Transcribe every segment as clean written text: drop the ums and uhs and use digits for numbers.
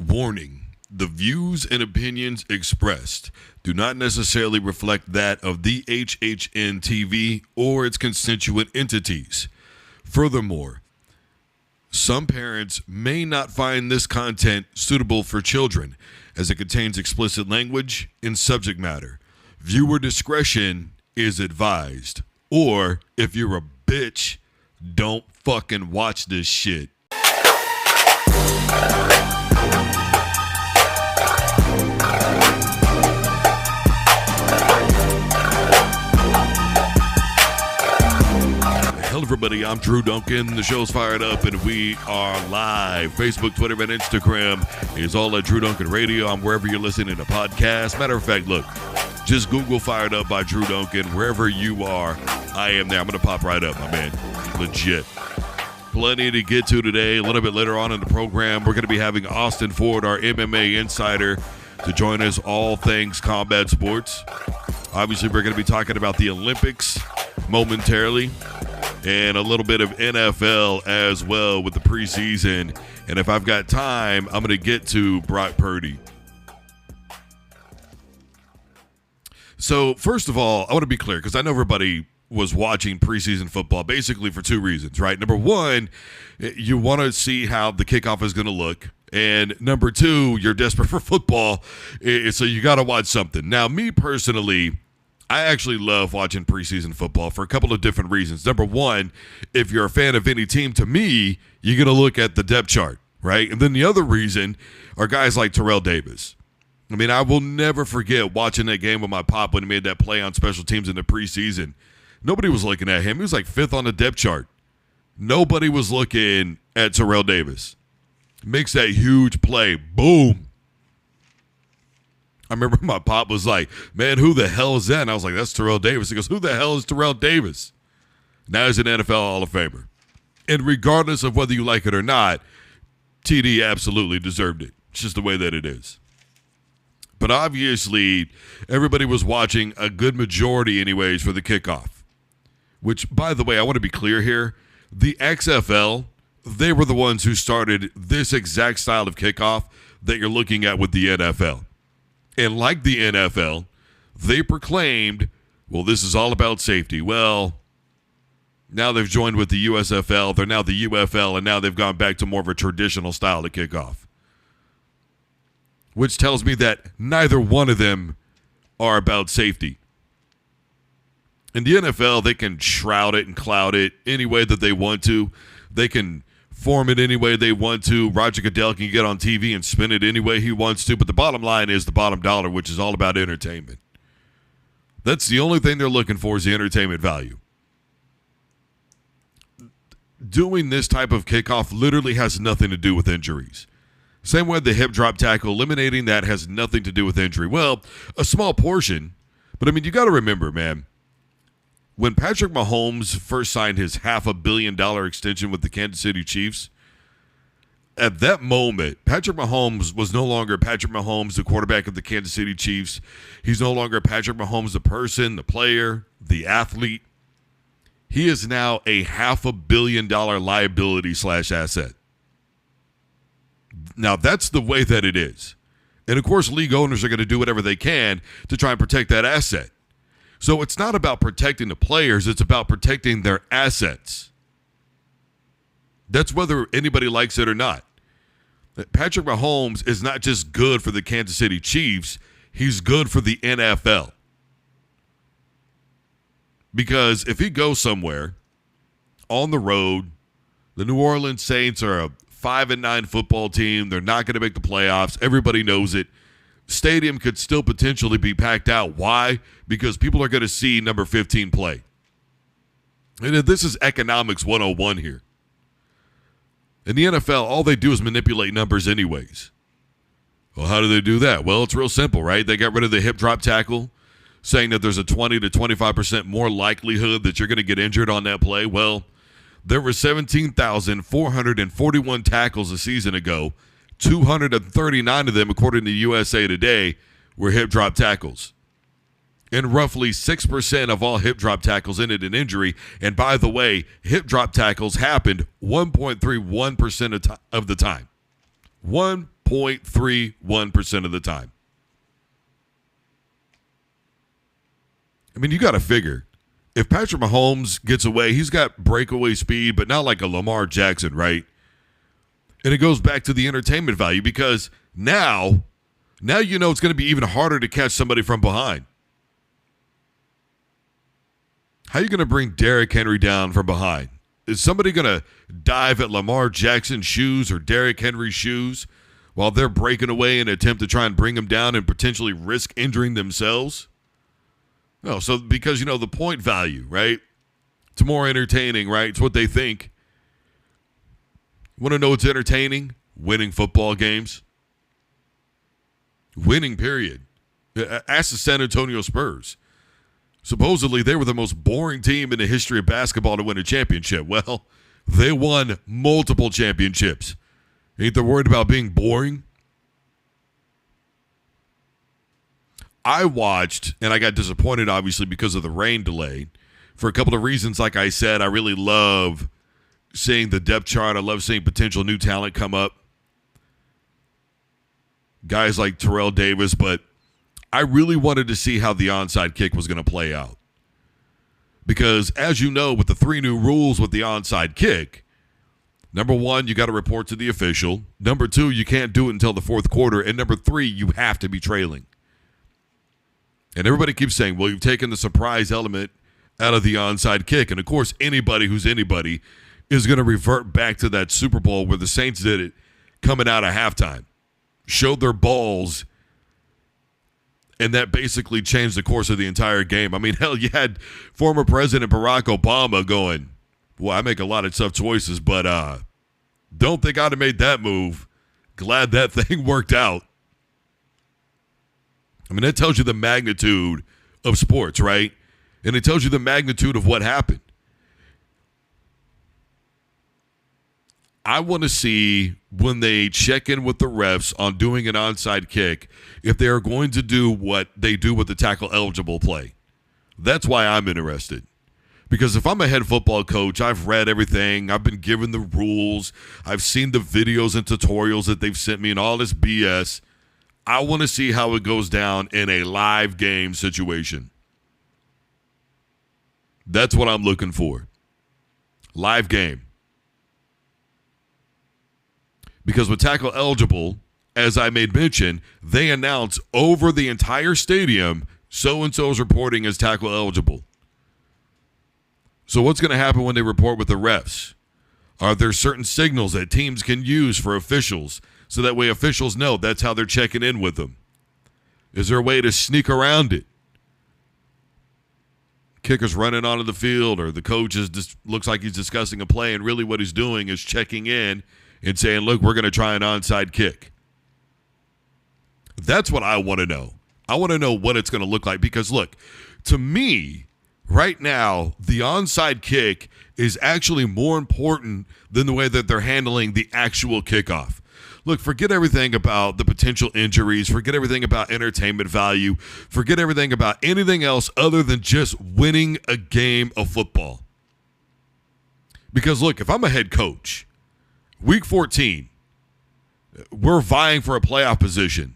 Warning. The views and opinions expressed do not necessarily reflect that of the HHN TV or its constituent entities. Furthermore, some parents may not find this content suitable for children as it contains explicit language and subject matter. Viewer discretion is advised. Or, if you're a bitch, don't fucking watch this shit. Hello, everybody. I'm Drew Duncan. The show's fired up, and we are live. Facebook, Twitter, and Instagram is all at Drew Duncan Radio. I'm wherever you're listening to podcasts. Matter of fact, look, just Google Fired Up by Drew Duncan. Wherever you are, I am there. I'm going to pop right up, my man. Legit. Plenty to get to today. A little bit later on in the program, we're going to be having Austin Ford, our MMA insider, to join us all things combat sports. Obviously, we're going to be talking about the Olympics momentarily and a little bit of NFL as well with the preseason. And if I've got time, I'm going to get to Brock Purdy. So, first of all, I want to be clear because I know everybody was watching preseason football basically for two reasons, right? Number one, you want to see how the kickoff is going to look. And number two, you're desperate for football, so you got to watch something. Now, me personally, I actually love watching preseason football for a couple of different reasons. Number one, if you're a fan of any team, to me, you're going to look at the depth chart, right? And then the other reason are guys like Terrell Davis. I mean, I will never forget watching that game with my pop when he made that play on special teams in the preseason. Nobody was looking at him. He was like fifth on the depth chart. Nobody was looking at Terrell Davis. Makes that huge play. Boom. I remember my pop was like, man, who the hell is that? And I was like, that's Terrell Davis. He goes, who the hell is Terrell Davis? Now he's an NFL Hall of Famer. And regardless of whether you like it or not, TD absolutely deserved it. It's just the way that it is. But obviously, everybody was watching, a good majority anyways, for the kickoff. Which, by the way, I want to be clear here. The XFL, they were the ones who started this exact style of kickoff that you're looking at with the NFL. And like the NFL, they proclaimed, well, this is all about safety. Well, now they've joined with the USFL. They're now the UFL, and now they've gone back to more of a traditional style to kick off. Which tells me that neither one of them are about safety. In the NFL, they can shroud it and cloud it any way that they want to. They can form it any way they want to. Roger Goodell can get on TV and spin it any way he wants to. But the bottom line is the bottom dollar, which is all about entertainment. That's the only thing they're looking for is the entertainment value. Doing this type of kickoff literally has nothing to do with injuries. Same way the hip drop tackle, eliminating that has nothing to do with injury. Well, a small portion, but I mean, you got to remember, man, when Patrick Mahomes first signed his $500 million extension with the Kansas City Chiefs, at that moment, Patrick Mahomes was no longer Patrick Mahomes, the quarterback of the Kansas City Chiefs. He's no longer Patrick Mahomes, the person, the player, the athlete. He is now a $500 million liability/asset. Now, that's the way that it is. And, of course, league owners are going to do whatever they can to try and protect that asset. So it's not about protecting the players. It's about protecting their assets. That's whether anybody likes it or not. Patrick Mahomes is not just good for the Kansas City Chiefs. He's good for the NFL. Because if he goes somewhere on the road, the New Orleans Saints are a 5-9 football team. They're not going to make the playoffs. Everybody knows it. Stadium could still potentially be packed out. Why? Because people are going to see number 15 play. And this is economics 101 here. In the NFL, all they do is manipulate numbers anyways. Well, how do they do that? Well, it's real simple, right? They got rid of the hip drop tackle, saying that there's a 20 to 25% more likelihood that you're going to get injured on that play. Well, there were 17,441 tackles a season ago. 239 of them, according to USA Today, were hip drop tackles. And roughly 6% of all hip drop tackles ended in injury. And by the way, hip drop tackles happened 1.31% of the time. 1 0.31% of the time. I mean, you got to figure. If Patrick Mahomes gets away, he's got breakaway speed, but not like a Lamar Jackson, right? And it goes back to the entertainment value because now you know it's going to be even harder to catch somebody from behind. How are you going to bring Derrick Henry down from behind? Is somebody going to dive at Lamar Jackson's shoes or Derrick Henry's shoes while they're breaking away in an attempt to try and bring him down and potentially risk injuring themselves? No, so because, you know, the point value, right? It's more entertaining, right? It's what they think. Want to know what's entertaining? Winning football games. Winning, period. Ask the San Antonio Spurs. Supposedly, they were the most boring team in the history of basketball to win a championship. Well, they won multiple championships. Ain't they worried about being boring? I watched, and I got disappointed, obviously, because of the rain delay. For a couple of reasons, like I said, I really love seeing the depth chart. I love seeing potential new talent come up. Guys like Terrell Davis, but I really wanted to see how the onside kick was going to play out. Because, as you know, with the 3 new rules with the onside kick, number 1, you got to report to the official. Number 2, you can't do it until the 4th quarter. And number 3, you have to be trailing. And everybody keeps saying, well, you've taken the surprise element out of the onside kick. And, of course, anybody who's anybody is going to revert back to that Super Bowl where the Saints did it coming out of halftime. Showed their balls, and that basically changed the course of the entire game. I mean, hell, you had former President Barack Obama going, well, I make a lot of tough choices, but don't think I'd have made that move. Glad that thing worked out. I mean, that tells you the magnitude of sports, right? And it tells you the magnitude of what happened. I want to see when they check in with the refs on doing an onside kick if they are going to do what they do with the tackle eligible play. That's why I'm interested. Because if I'm a head football coach, I've read everything. I've been given the rules. I've seen the videos and tutorials that they've sent me and all this BS. I want to see how it goes down in a live game situation. That's what I'm looking for. Live game. Because with tackle eligible, as I made mention, they announce over the entire stadium, so-and-so is reporting as tackle eligible. So what's going to happen when they report with the refs? Are there certain signals that teams can use for officials so that way officials know that's how they're checking in with them? Is there a way to sneak around it? Kicker's running onto the field or the coach just looks like he's discussing a play and really what he's doing is checking in and saying, look, we're going to try an onside kick. That's what I want to know. I want to know what it's going to look like because, look, to me, right now, the onside kick is actually more important than the way that they're handling the actual kickoff. Look, forget everything about the potential injuries. Forget everything about entertainment value. Forget everything about anything else other than just winning a game of football. Because, look, if I'm a head coach, Week 14, we're vying for a playoff position.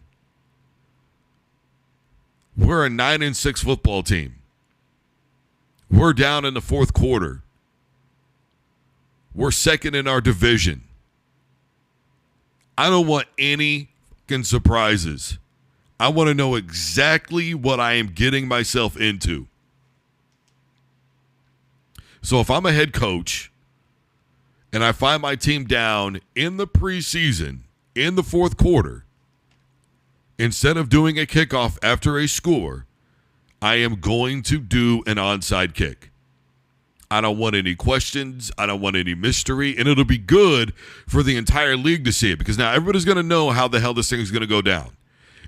We're a 9-6 football team. We're down in the 4th quarter. We're second in our division. I don't want any fucking surprises. I want to know exactly what I am getting myself into. So if I'm a head coach and I find my team down in the preseason, in the 4th quarter, instead of doing a kickoff after a score, I am going to do an onside kick. I don't want any questions. I don't want any mystery. And it'll be good for the entire league to see it because now everybody's going to know how the hell this thing is going to go down.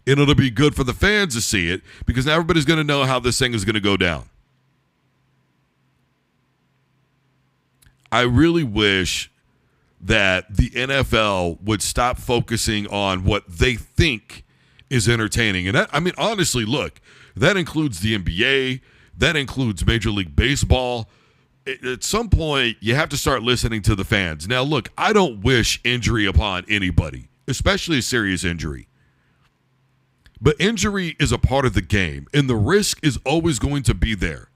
And it'll be good for the fans to see it because now everybody's going to know how this thing is going to go down. I really wish that the NFL would stop focusing on what they think is entertaining. And that, I mean, honestly, look, that includes the NBA. That includes Major League Baseball. At some point, you have to start listening to the fans. Now, look, I don't wish injury upon anybody. especially a serious injury. But injury is a part of the game, and the risk is always going to be there.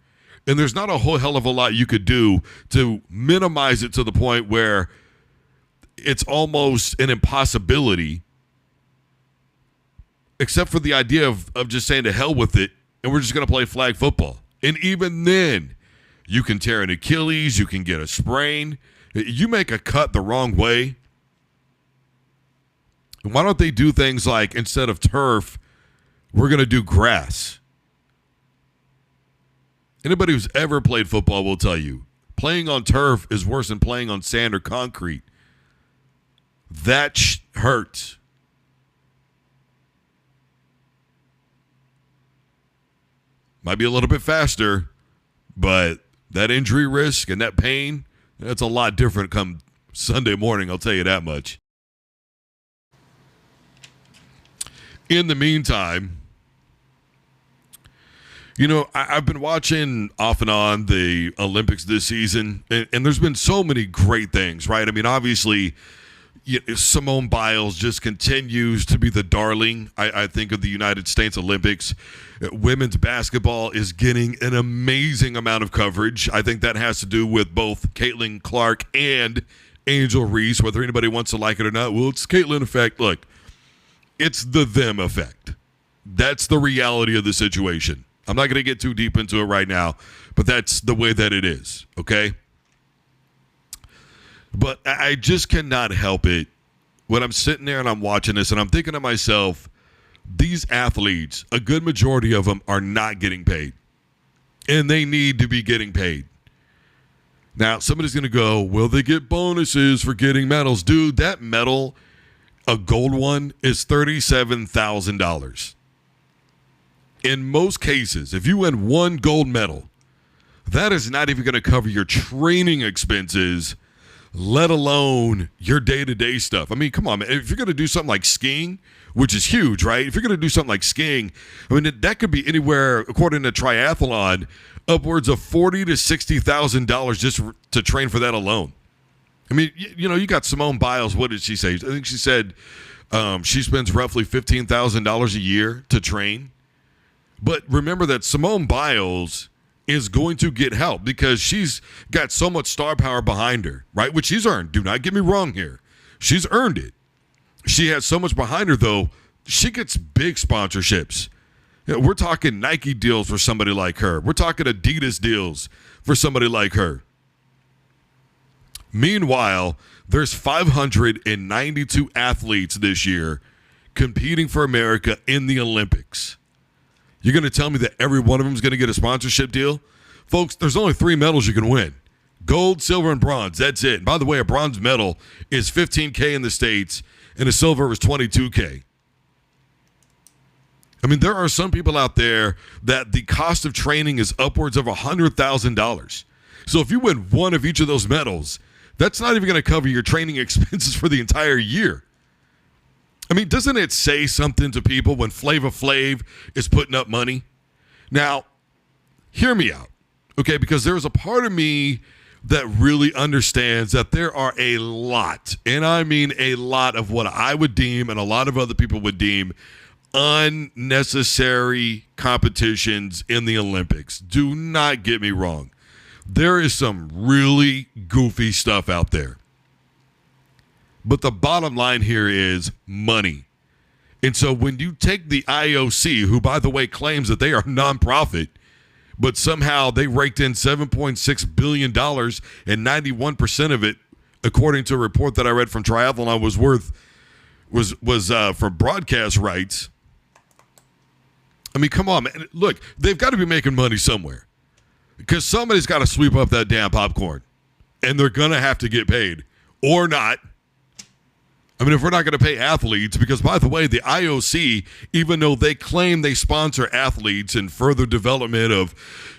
And there's not a whole hell of a lot you could do to minimize it to the point where it's almost an impossibility, except for the idea of just saying to hell with it, and we're just going to play flag football. And even then, you can tear an Achilles, you can get a sprain. You make a cut the wrong way. Why don't they do things like, instead of turf, we're going to do grass? Anybody who's ever played football will tell you, playing on turf is worse than playing on sand or concrete. That hurts. Might be a little bit faster, but that injury risk and that pain, that's a lot different come Sunday morning, I'll tell you that much. In the meantime, you know, I've been watching off and on the Olympics this season, and there's been so many great things, right? I mean, obviously, Simone Biles just continues to be the darling, I think, of the United States Olympics. Women's basketball is getting an amazing amount of coverage. I think that has to do with both Caitlin Clark and Angel Reese, whether anybody wants to like it or not. Well, it's Caitlin effect. Look, it's the them effect. That's the reality of the situation. I'm not going to get too deep into it right now, but that's the way that it is, okay? But I just cannot help it when I'm sitting there and I'm watching this and I'm thinking to myself, these athletes, a good majority of them are not getting paid, and they need to be getting paid. Now, somebody's going to go, well, they get bonuses for getting medals. Dude, that medal, a gold one, is $37,000. In most cases, if you win one gold medal, that is not even going to cover your training expenses, let alone your day-to-day stuff. I mean, come on, man. If you're going to do something like skiing, which is huge, right? If you're going to do something like skiing, I mean, that could be anywhere, according to triathlon, upwards of $40,000 to $60,000 just to train for that alone. I mean, you know, you got Simone Biles. What did she say? I think she said she spends roughly $15,000 a year to train. But remember that Simone Biles is going to get help because she's got so much star power behind her, right? Which she's earned. Do not get me wrong here. She's earned it. She has so much behind her, though. She gets big sponsorships. You know, we're talking Nike deals for somebody like her. We're talking Adidas deals for somebody like her. Meanwhile, there's 592 athletes this year competing for America in the Olympics. You're going to tell me that every one of them is going to get a sponsorship deal? Folks, there's only 3 medals you can win. Gold, silver, and bronze. That's it. And by the way, a bronze medal is $15,000 in the States, and a silver is $22,000. I mean, there are some people out there that the cost of training is upwards of $100,000. So if you win one of each of those medals, that's not even going to cover your training expenses for the entire year. I mean, doesn't it say something to people when Flava Flav is putting up money? Now, hear me out, okay? Because there's a part of me that really understands that there are a lot, and I mean a lot, of what I would deem and a lot of other people would deem unnecessary competitions in the Olympics. Do not get me wrong. There is some really goofy stuff out there. But the bottom line here is money. And so when you take the IOC, who, by the way, claims that they are nonprofit, but somehow they raked in $7.6 billion, and 91% of it, according to a report that I read from Triathlon, was for broadcast rights. I mean, come on, man. Look, they've got to be making money somewhere because somebody's got to sweep up that damn popcorn, and they're going to have to get paid or not. I mean, if we're not going to pay athletes, because, by the way, the IOC, even though they claim they sponsor athletes and further development of,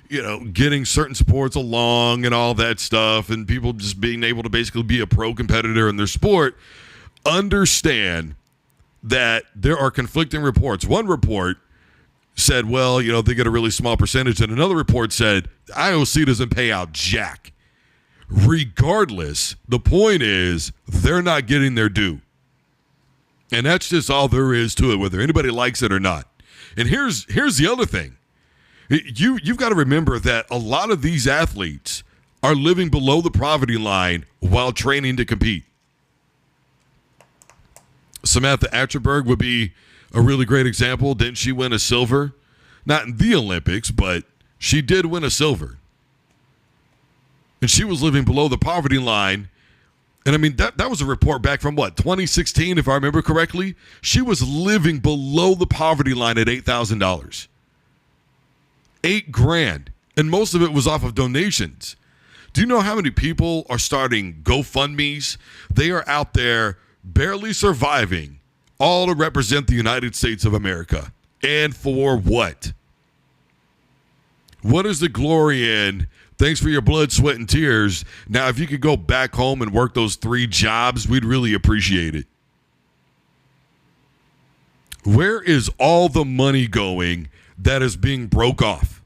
you know, getting certain sports along and all that stuff and people just being able to basically be a pro competitor in their sport, understand that there are conflicting reports. One report said, well, you know, they get a really small percentage, and another report said the IOC doesn't pay out jack. Regardless, the point is they're not getting their due. And that's just all there is to it, whether anybody likes it or not. And here's the other thing. You've got to remember that a lot of these athletes are living below the poverty line while training to compete. Samantha Atterberg would be a really great example. Didn't she win a silver? Not in the Olympics, but she did win a silver. And she was living below the poverty line. And I mean, that was a report back from 2016, if I remember correctly. She was living below the poverty line at $8,000. $8,000. And most of it was off of donations. Do you know how many people are starting GoFundMes? They are out there barely surviving, all to represent the United States of America. And for what? What is the glory in? Thanks for your blood, sweat, and tears. Now, if you could go back home and work those 3 jobs, we'd really appreciate it. Where is all the money going that is being broke off?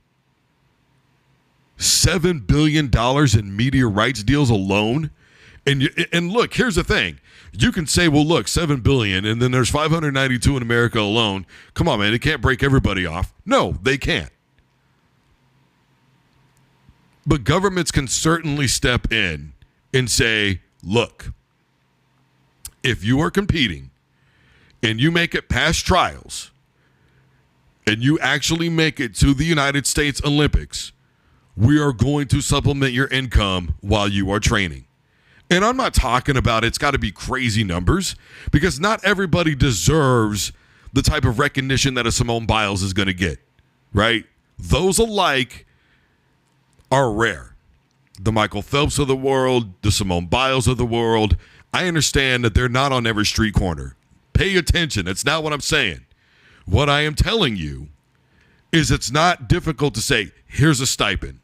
$7 billion in media rights deals alone. And look, here's the thing. You can say, well, look, $7 billion, and then there's 592 in America alone. Come on, man, it can't break everybody off. No, they can't. But governments can certainly step in and say, look, if you are competing and you make it past trials and you actually make it to the United States Olympics, we are going to supplement your income while you are training. And I'm not talking about it's got to be crazy numbers, because not everybody deserves the type of recognition that a Simone Biles is going to get, right? Those alike are rare. The Michael Phelps of the world, the Simone Biles of the world, I understand that they're not on every street corner. Pay attention. That's not what I'm saying. What I am telling you is it's not difficult to say, here's a stipend.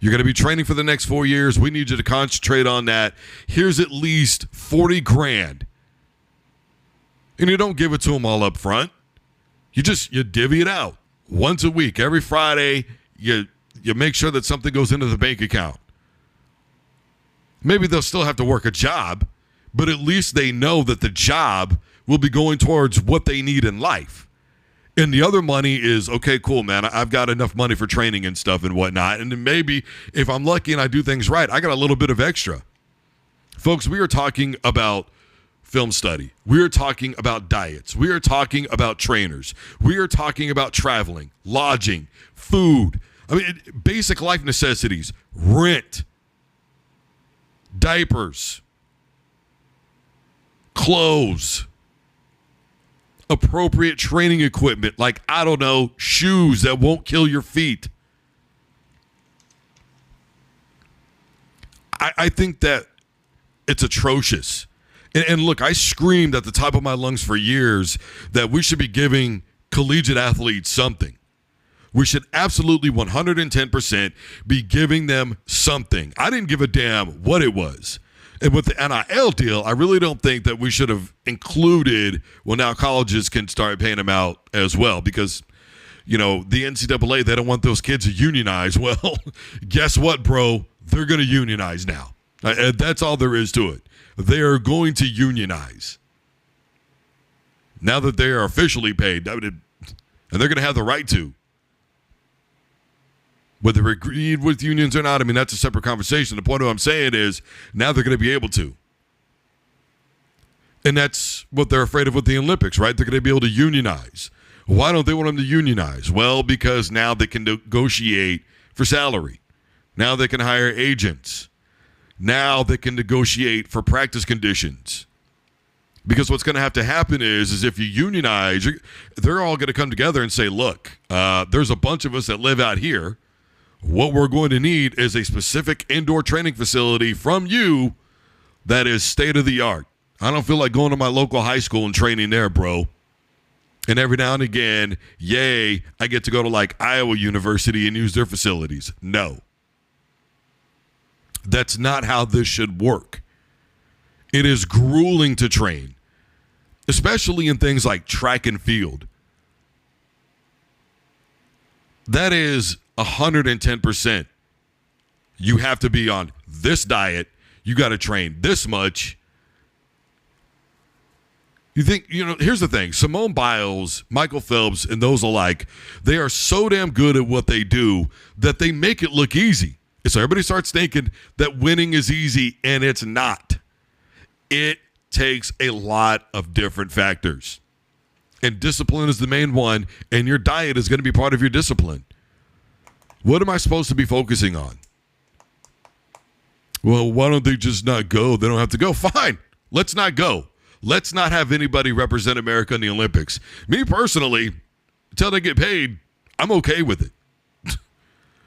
You're going to be training for the next 4 years. We need you to concentrate on that. Here's at least $40,000. And you don't give it to them all up front. You divvy it out once a week. Every Friday, you make sure that something goes into the bank account. Maybe they'll still have to work a job, but at least they know that the job will be going towards what they need in life. And the other money is, okay, cool, man, I've got enough money for training and stuff and whatnot. And then maybe if I'm lucky and I do things right, I got a little bit of extra. Folks, we are talking about film study. We are talking about diets. We are talking about trainers. We are talking about traveling, lodging, food. I mean, basic life necessities, rent, diapers, clothes, appropriate training equipment, like, I don't know, shoes that won't kill your feet. I think that it's atrocious. And look, I screamed at the top of my lungs for years that we should be giving collegiate athletes something. We should absolutely 110% be giving them something. I didn't give a damn what it was. And with the NIL deal, I really don't think that we should have included, well, now colleges can start paying them out as well, because, the NCAA, they don't want those kids to unionize. Well, guess what, bro? They're going to unionize now. That's all there is to it. They are going to unionize. Now that they are officially paid, and they're going to have the right to. Whether they agreed with unions or not, I mean, that's a separate conversation. The point of what I'm saying is now they're going to be able to. And that's what they're afraid of with the Olympics, right? They're going to be able to unionize. Why don't they want them to unionize? Well, because now they can negotiate for salary. Now they can hire agents. Now they can negotiate for practice conditions. Because what's going to have to happen is if you unionize, they're all going to come together and say, look, there's a bunch of us that live out here. What we're going to need is a specific indoor training facility from you that is state of the art. I don't feel like going to my local high school and training there, bro. And every now and again, yay, I get to go to like Iowa University and use their facilities. No. That's not how this should work. It is grueling to train, especially in things like track and field. That is 110%. You have to be on this diet. You got to train this much. You think, here's the thing. Simone Biles, Michael Phelps, and those alike, they are so damn good at what they do that they make it look easy. So everybody starts thinking that winning is easy, and it's not. It takes a lot of different factors. And discipline is the main one, and your diet is going to be part of your discipline. What am I supposed to be focusing on? Well, why don't they just not go? They don't have to go. Fine. Let's not go. Let's not have anybody represent America in the Olympics. Me personally, until they get paid, I'm okay with it.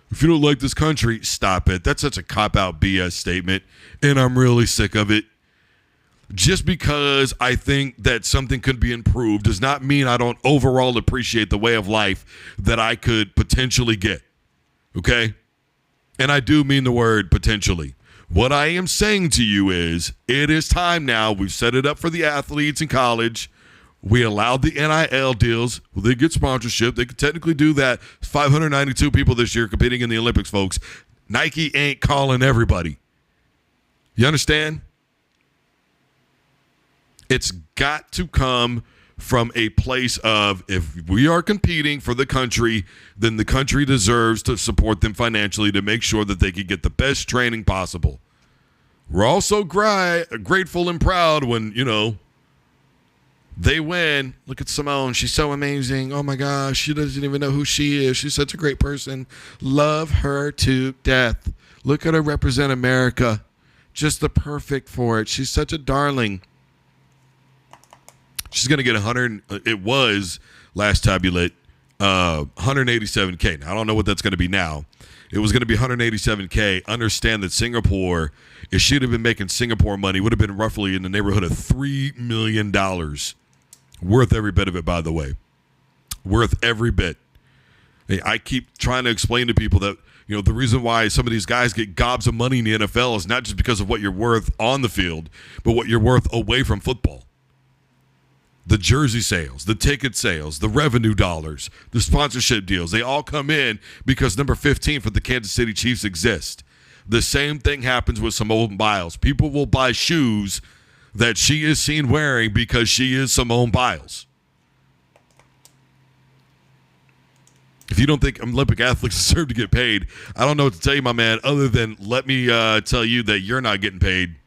If you don't like this country, stop it. That's such a cop-out BS statement, and I'm really sick of it. Just because I think that something could be improved does not mean I don't overall appreciate the way of life that I could potentially get. Okay? And I do mean the word potentially. What I am saying to you is it is time now. We've set it up for the athletes in college. We allowed the NIL deals. Well, they get sponsorship. They could technically do that. 592 people this year competing in the Olympics, folks. Nike ain't calling everybody. You understand? It's got to come from a place of, if we are competing for the country, then the country deserves to support them financially to make sure that they can get the best training possible. We're also grateful and proud when, they win. Look at Simone. She's so amazing. Oh, my gosh. She doesn't even know who she is. She's such a great person. Love her to death. Look at her represent America. Just the perfect for it. She's such a darling. She's going to get 100. It was last tabulate 187K. Now, I don't know what that's going to be now. It was going to be 187K. Understand that Singapore, if she'd have been making Singapore money, would have been roughly in the neighborhood of $3 million. Worth every bit of it, by the way. Worth every bit. Hey, I keep trying to explain to people that, the reason why some of these guys get gobs of money in the NFL is not just because of what you're worth on the field, but what you're worth away from football. The jersey sales, the ticket sales, the revenue dollars, the sponsorship deals, they all come in because number 15 for the Kansas City Chiefs exists. The same thing happens with Simone Biles. People will buy shoes that she is seen wearing because she is Simone Biles. If you don't think Olympic athletes deserve to get paid, I don't know what to tell you, my man, other than let me tell you that you're not getting paid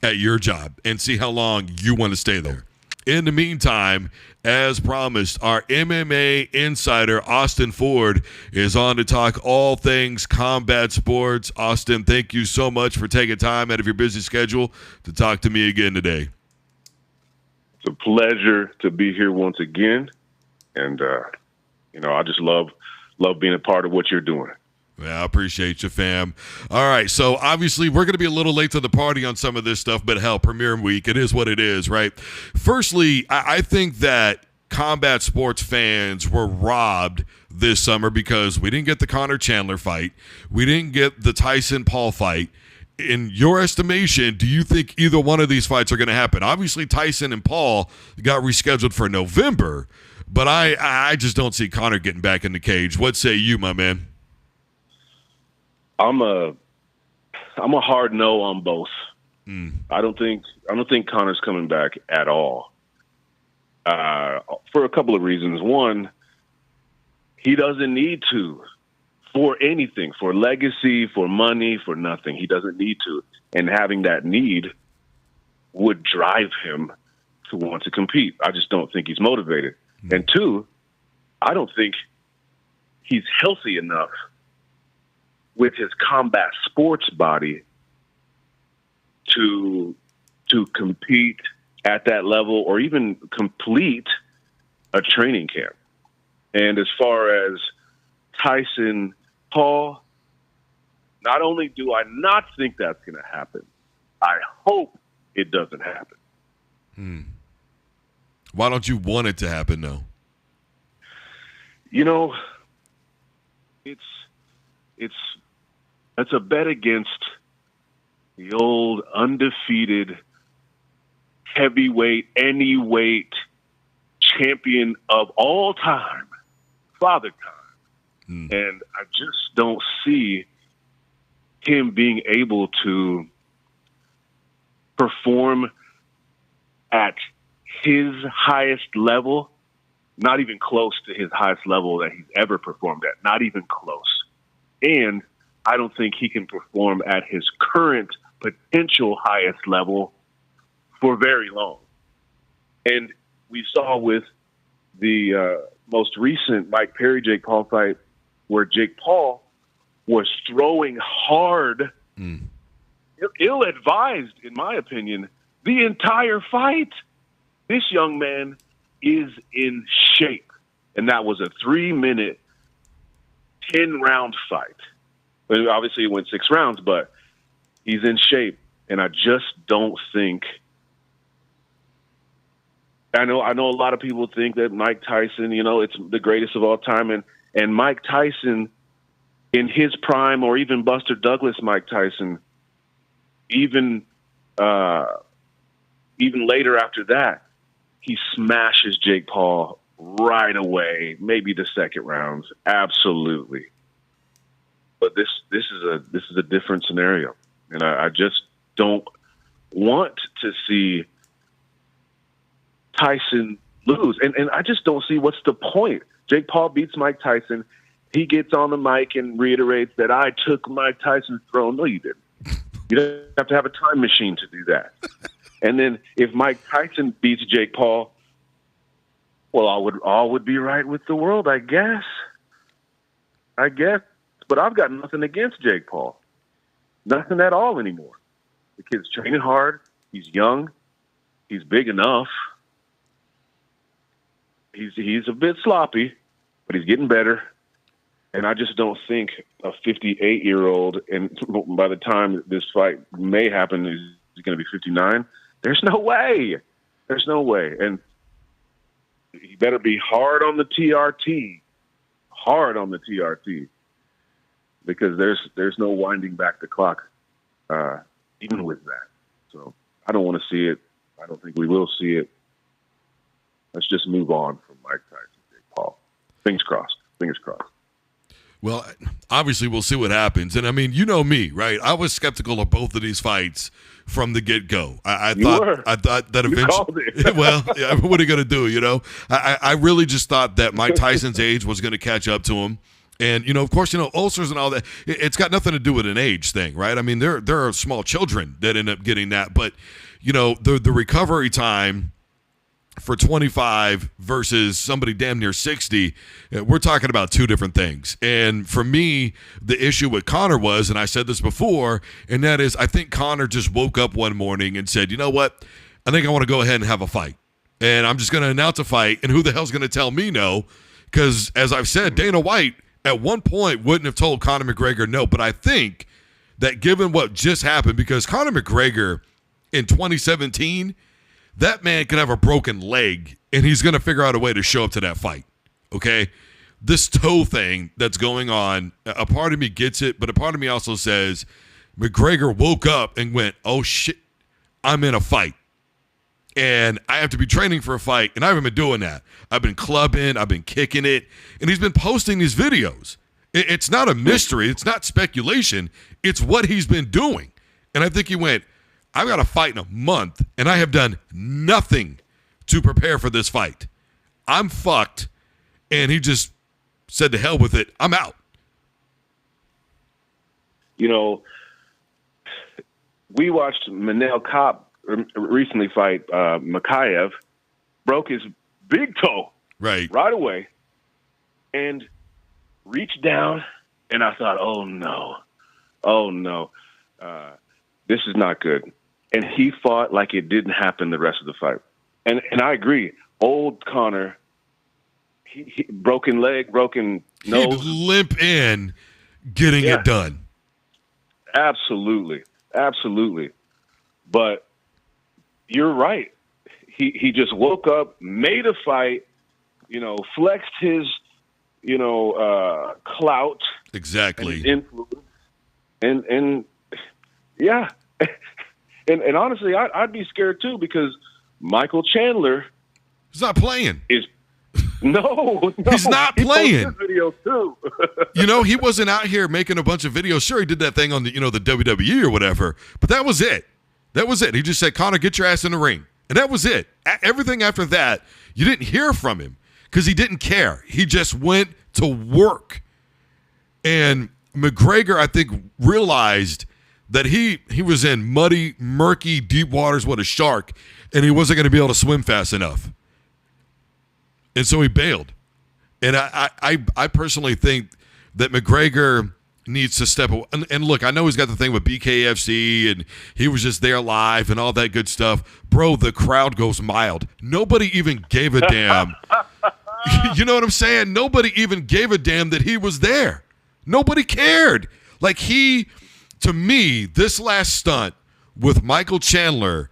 at your job and see how long you want to stay there. In the meantime, as promised, our MMA insider, Austin Ford, is on to talk all things combat sports. Austin, thank you so much for taking time out of your busy schedule to talk to me again today. It's a pleasure to be here once again. And, I just love being a part of what you're doing. Yeah, I appreciate you, fam. All right, so obviously we're going to be a little late to the party on some of this stuff, but hell, premiere week, it is what it is, right? Firstly, I think that combat sports fans were robbed this summer because we didn't get the Conor Chandler fight. We didn't get the Tyson-Paul fight. In your estimation, do you think either one of these fights are going to happen? Obviously, Tyson and Paul got rescheduled for November, but I just don't see Conor getting back in the cage. What say you, my man? I'm a hard no on both. I don't think Conor's coming back at all. For a couple of reasons. One, he doesn't need to for anything, for legacy, for money, for nothing. He doesn't need to. And having that need would drive him to want to compete. I just don't think he's motivated. And two, I don't think he's healthy enough with his combat sports body to compete at that level or even complete a training camp. And as far as Tyson Paul, not only do I not think that's going to happen, I hope it doesn't happen. Why don't you want it to happen, though? It's a bet against the old undefeated heavyweight, any weight champion of all time, Father Time. And I just don't see him being able to perform at his highest level, not even close to his highest level that he's ever performed at, not even close. And I don't think he can perform at his current potential highest level for very long. And we saw with the most recent Mike Perry-Jake Paul fight where Jake Paul was throwing hard, ill-advised, in my opinion, the entire fight. This young man is in shape. And that was a 3-minute, 10-round fight. But obviously it went 6 rounds, but he's in shape. And I just don't think – I know a lot of people think that Mike Tyson, it's the greatest of all time. And Mike Tyson, in his prime, or even Buster Douglas Mike Tyson, even later after that, he smashes Jake Paul right away, maybe the second rounds, absolutely. But this is a different scenario, and I just don't want to see Tyson lose. And I just don't see what's the point. Jake Paul beats Mike Tyson. He gets on the mic and reiterates that I took Mike Tyson's throne. No, you didn't. You don't have to have a time machine to do that. And then if Mike Tyson beats Jake Paul, well, all would be right with the world, I guess. But I've got nothing against Jake Paul. Nothing at all anymore. The kid's training hard. He's young. He's big enough. He's a bit sloppy, but he's getting better. And I just don't think a 58-year-old, and by the time this fight may happen, he's going to be 59. There's no way. There's no way. And he better be hard on the TRT. Hard on the TRT. Because there's no winding back the clock, even with that. So I don't want to see it. I don't think we will see it. Let's just move on from Mike Tyson, Jake Paul. Fingers crossed. Fingers crossed. Well, obviously we'll see what happens. And I mean, you know me, right? I was skeptical of both of these fights from the get-go. I thought that eventually, well, yeah, what are you going to do? I really just thought that Mike Tyson's age was going to catch up to him. And, of course, ulcers and all that, it's got nothing to do with an age thing, right? I mean, there are small children that end up getting that. But, the recovery time for 25 versus somebody damn near 60, we're talking about two different things. And for me, the issue with Conor was, and I said this before, and that is I think Conor just woke up one morning and said, you know what, I think I want to go ahead and have a fight. And I'm just going to announce a fight, and who the hell's going to tell me no? Because, as I've said, Dana White at one point wouldn't have told Conor McGregor no. But I think that given what just happened, because Conor McGregor in 2017, that man can have a broken leg, and he's going to figure out a way to show up to that fight, okay? This toe thing that's going on, a part of me gets it, but a part of me also says McGregor woke up and went, oh, shit, I'm in a fight, and I have to be training for a fight, and I haven't been doing that. I've been clubbing, I've been kicking it, and he's been posting these videos. It's not a mystery. It's not speculation. It's what he's been doing, and I think he went, I've got a fight in a month, and I have done nothing to prepare for this fight. I'm fucked. And he just said to hell with it. I'm out. We watched Manel Kape recently fight Makayev, broke his big toe right away, and reached down, and I thought, oh, no. This is not good. And he fought like it didn't happen the rest of the fight. And I agree. Old Conor, he broken leg, broken nose. He'd limp in getting it done. Absolutely. But you're right. He just woke up, made a fight, flexed his, clout. Exactly. And influence. And yeah. And honestly, I'd be scared too, because Michael Chandler is not playing. No, he's not playing. He video too. He wasn't out here making a bunch of videos. Sure, he did that thing on the the WWE or whatever, but that was it. He just said, Conor, get your ass in the ring. And that was it. Everything after that, you didn't hear from him because he didn't care. He just went to work. And McGregor, I think, realized that he was in muddy, murky, deep waters with a shark, and he wasn't going to be able to swim fast enough. And so he bailed. And I personally think that McGregor needs to step away. And look, I know he's got the thing with BKFC, and he was just there live and all that good stuff. Bro, the crowd goes mild. Nobody even gave a damn. You know what I'm saying? Nobody even gave a damn that he was there. Nobody cared. Like to me, this last stunt with Michael Chandler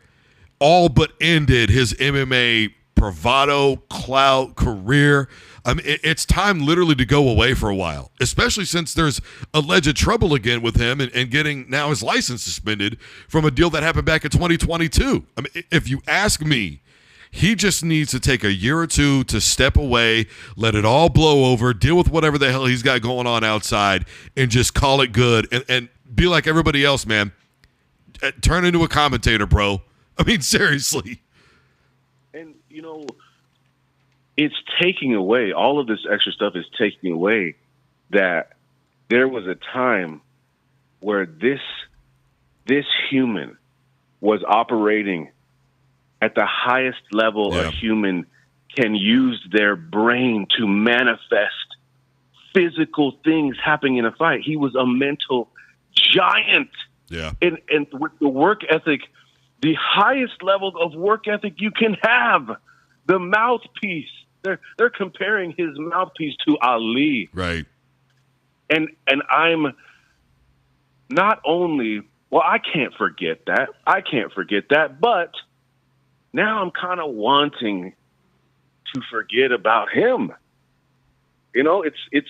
all but ended his MMA bravado, clout, career. I mean, it's time literally to go away for a while, especially since there's alleged trouble again with him and getting now his license suspended from a deal that happened back in 2022. I mean, if you ask me, he just needs to take a year or two to step away, let it all blow over, deal with whatever the hell he's got going on outside, and just call it good and be like everybody else, man. Turn into a commentator, bro. I mean, seriously. And, it's taking away, all of this extra stuff is taking away that there was a time where this human was operating at the highest level a human can use their brain to manifest physical things happening in a fight. He was a mental giant. Yeah. And with the work ethic, the highest level of work ethic you can have, the mouthpiece. They're comparing his mouthpiece to Ali. Right. And I'm not only, I can't forget that, but now I'm kind of wanting to forget about him. It's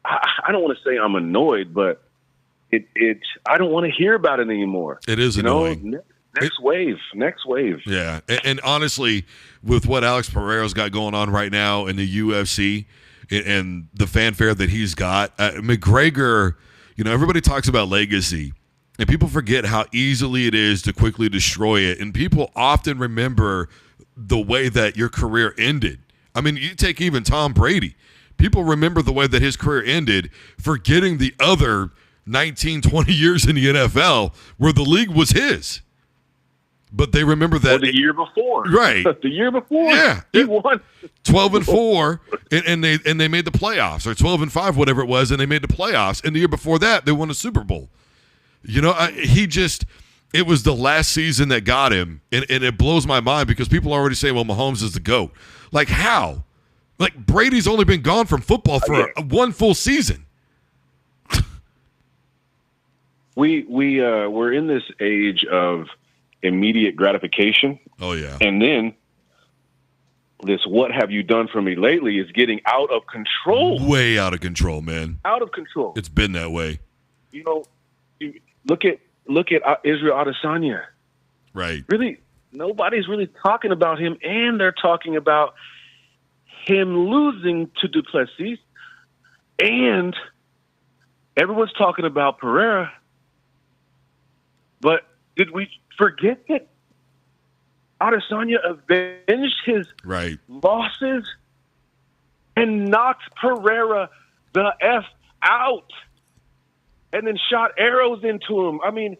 I don't want to say I'm annoyed, but I don't want to hear about it anymore. It is annoying. Next wave. Yeah. And honestly, with what Alex Pereira's got going on right now in the UFC and the fanfare that he's got, McGregor, everybody talks about legacy. And people forget how easily it is to quickly destroy it. And people often remember the way that your career ended. I mean, you take even Tom Brady. People remember the way that his career ended, forgetting the other 19, 20 years in the NFL where the league was his. But they remember that. The year before. Right. The year before. Yeah. He won 12-4, and they made the playoffs, or 12-5, whatever it was, and they made the playoffs. And the year before that, they won a Super Bowl. It was the last season that got him, and it blows my mind because people already say, well, Mahomes is the GOAT. Like, how? Like, Brady's only been gone from football for one full season. We're in this age of immediate gratification. Oh, yeah. And then this what have you done for me lately is getting out of control. Way out of control, man. Out of control. It's been that way. Look at Israel Adesanya. Right. Really, nobody's really talking about him, and they're talking about him losing to Duplessis, and everyone's talking about Pereira. But did we forget that Adesanya avenged his losses and knocked Pereira the F out and then shot arrows into him? I mean,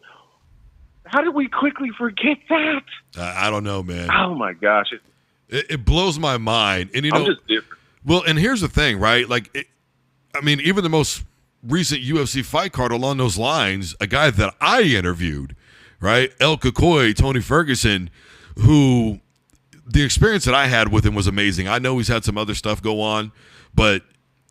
how did we quickly forget that? I don't know, man. Oh, my gosh. It blows my mind. And, I'm just different. Well, and here's the thing, right? Like, even the most recent UFC fight card along those lines, a guy that I interviewed, right? El Kakoi, Tony Ferguson, who the experience that I had with him was amazing. I know he's had some other stuff go on, but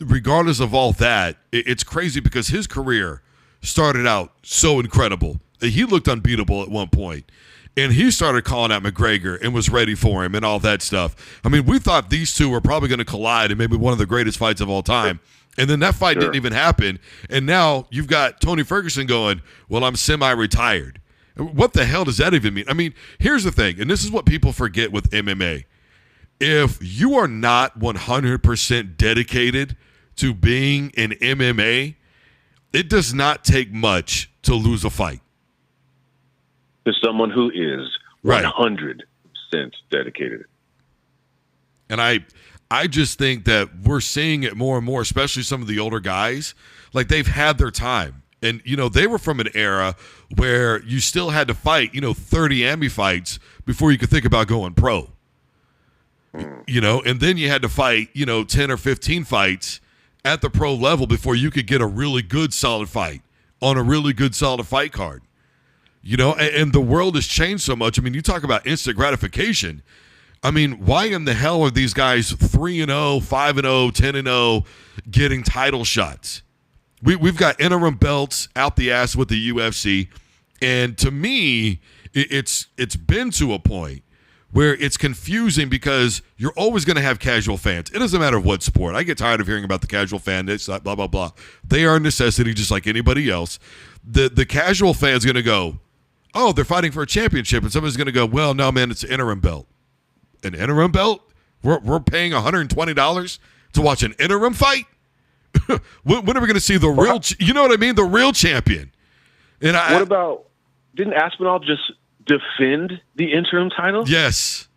regardless of all that, it's crazy because his career started out so incredible. He looked unbeatable at one point, and he started calling out McGregor and was ready for him and all that stuff. I mean, we thought these two were probably going to collide in maybe one of the greatest fights of all time. And then that fight didn't even happen. And now you've got Tony Ferguson going, well, I'm semi-retired. What the hell does that even mean? I mean, here's the thing, and this is what people forget with MMA. If you are not 100% dedicated to being in MMA, it does not take much to lose a fight. To someone who is 100% dedicated. And I just think that we're seeing it more and more, especially some of the older guys. Like, they've had their time. And, they were from an era where you still had to fight, 30 AMI fights before you could think about going pro. And then you had to fight, 10 or 15 fights at the pro level before you could get a really good solid fight on a really good solid fight card. And the world has changed so much. I mean, you talk about instant gratification. I mean, why in the hell are these guys 3-0, 5-0, 10-0 getting title shots? We've got interim belts out the ass with the UFC, and to me, it's been to a point where it's confusing because you're always going to have casual fans. It doesn't matter what sport. I get tired of hearing about the casual fan, this, blah, blah, blah. They are a necessity just like anybody else. The casual fan's going to go, oh, they're fighting for a championship, and somebody's going to go, well, no, man, it's an interim belt. An interim belt? We're paying $120 to watch an interim fight? When are we going to see the real, you know what I mean? The real champion. And what about, didn't Aspinall just defend the interim title? Yes.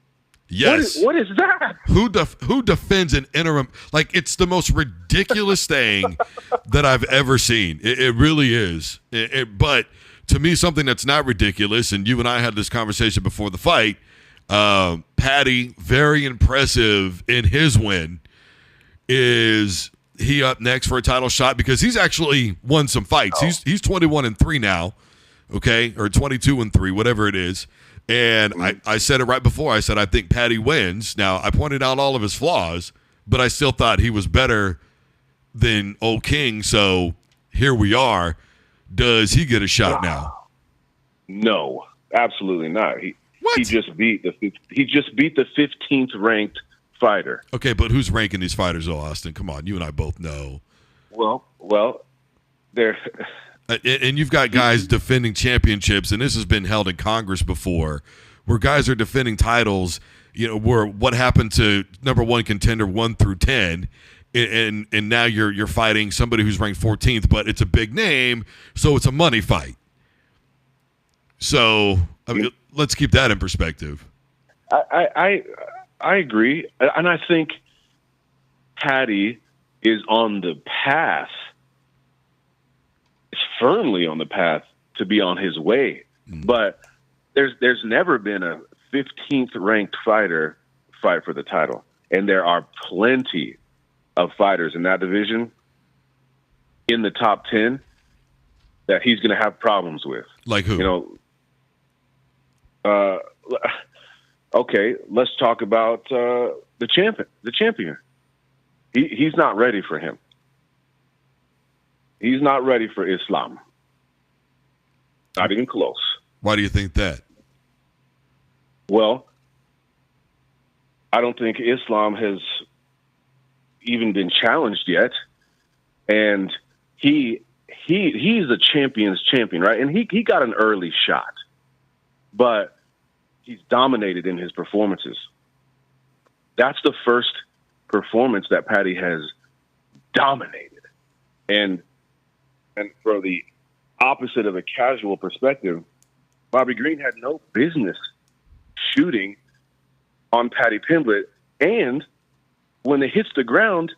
What is that? Who defends an interim? Like, it's the most ridiculous thing that I've ever seen. It really is. But to me, something that's not ridiculous, and you and I had this conversation before the fight, Paddy, very impressive in his win. Is he up next for a title shot? Because he's actually won some fights. Oh. He's 21-3 now, okay, or 22-3, whatever it is. And I said it right before. I said I think Paddy wins. Now, I pointed out all of his flaws, but I still thought he was better than old King. So here we are. Does he get a shot now? No, absolutely not. He just beat the 15th ranked fighter. Okay, but who's ranking these fighters, though, Austin? Come on, you and I both know. Well, they're and you've got guys defending championships, and this has been held in Congress before, where guys are defending titles. Where what happened to number one contender 1 through 10, and now you're fighting somebody who's ranked 14th, but it's a big name, so it's a money fight. So I mean, let's keep that in perspective. I agree, and I think Paddy is on the path. Is firmly on the path to be on his way. But there's never been a 15th ranked fighter fight for the title. And there are plenty of fighters in that division in the top 10 that he's going to have problems with. Like who? Okay, let's talk about the champion. He's not ready for him. He's not ready for Islam. Not even close. Why do you think that? Well, I don't think Islam has even been challenged yet. And he's a champion's champion, right? And he got an early shot. But he's dominated in his performances. That's the first performance that Paddy has dominated. And from the opposite of a casual perspective, Bobby Green had no business shooting on Paddy Pimblett. And when it hits the ground,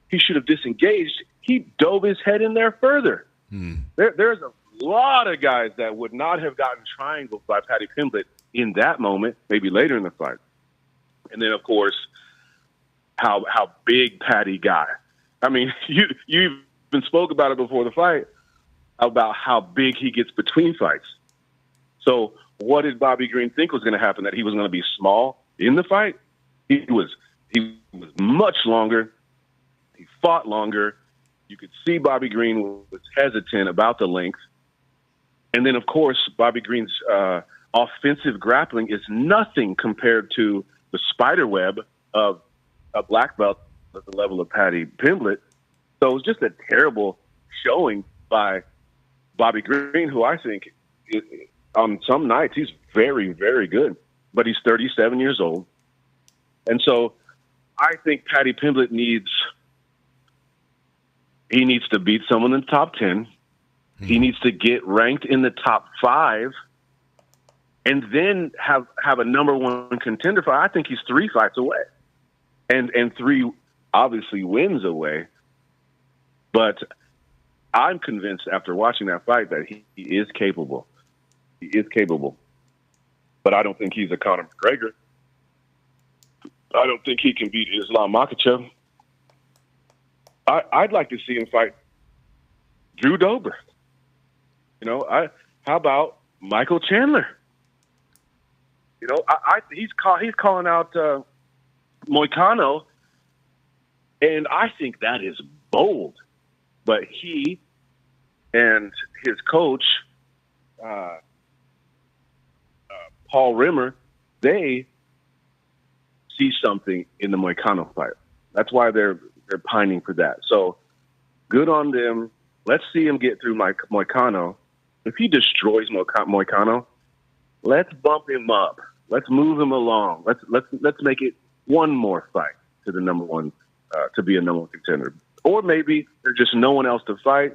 he should have disengaged. He dove his head in there further. There's a lot of guys that would not have gotten triangled by Paddy Pimblett in that moment, maybe later in the fight. And then, of course, how big Paddy got. I mean, you even spoke about it before the fight, about how big he gets between fights. So what did Bobby Green think was going to happen? That he was going to be small in the fight? He was much longer. He fought longer. You could see Bobby Green was hesitant about the length. And then, of course, Bobby Green's offensive grappling is nothing compared to the spider web of a black belt at the level of Paddy Pimblett. So it was just a terrible showing by Bobby Green, who I think on some nights he's very, very good. But he's 37 years old. And so I think Paddy Pimblett needs to beat someone in the top 10. He needs to get ranked in the top 5. and then have a number one contender fight. I think he's 3 fights away, and 3 obviously wins away. But I'm convinced after watching that fight that he is capable. He is capable. But I don't think he's a Conor McGregor. I don't think he can beat Islam Makhachev. I'd like to see him fight Drew Dober. How about Michael Chandler? He's calling out Moicano, and I think that is bold. But he and his coach, Paul Rimmer, they see something in the Moicano fight. That's why they're pining for that. So good on them. Let's see him get through Moicano. If he destroys Moicano, let's bump him up. Let's move him along. Let's make it one more fight to the number one, to be a number one contender. Or maybe there's just no one else to fight,